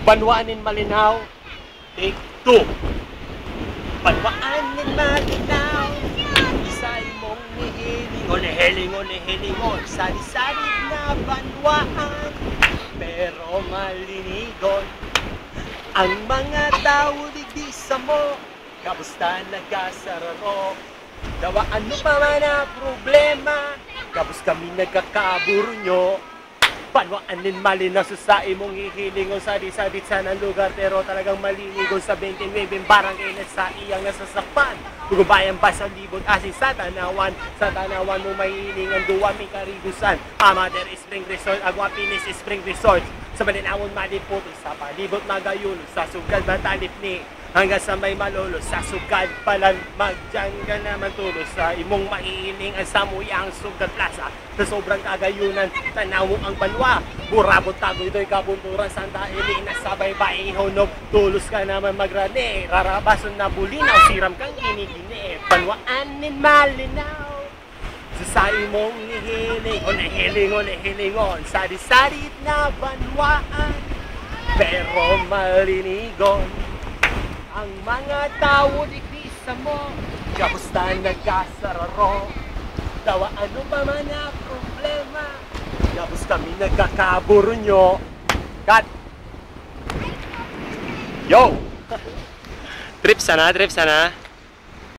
Banwaanin malinaw. Take 2. Banwaanin malinaw. Sa imong nihilingon, sari-sari na banwaan. Pero malinigon ang mga tao digdisa mo. Kamusta nagkasararo? Dawa ano pa man ang problema? Kabus kami nagkakaburo nyo. Banwaanin malinaw sa imong hihilingon. Sari-sari sa ng lugar pero talagang malinigon sa 29 barangay na sa iyang nasasakpan. Gugubayan ba sa libon asin sa tanawan mo mahihilingan duwa may karigusan. Amater Spring Resort, Aguapinis Spring Resort. Sa malinawon malipot sa palibot magayulo sa sugad matalip ni hanggang sa may malolo sa sugad palan magdyan ka naman tulo sa imong mahihiling ang samuyang sugad plaza sa sobrang kagayunan tanawo ang banwa burabot tagoy do'y kabunturan Santa Elena sabay baihonog tulos ka naman magrane rarabason na bulinaw siram kang ginigine banwaanin malinaw sa imong nihilingon sari-sari na banwaan pero malinigon ang mga tao digdisa mo. Kamusta nagkasararo? Dawa ano pa man na problema? Kapos kami nagkakaburo nyo. Cut! Yo! Trip sana.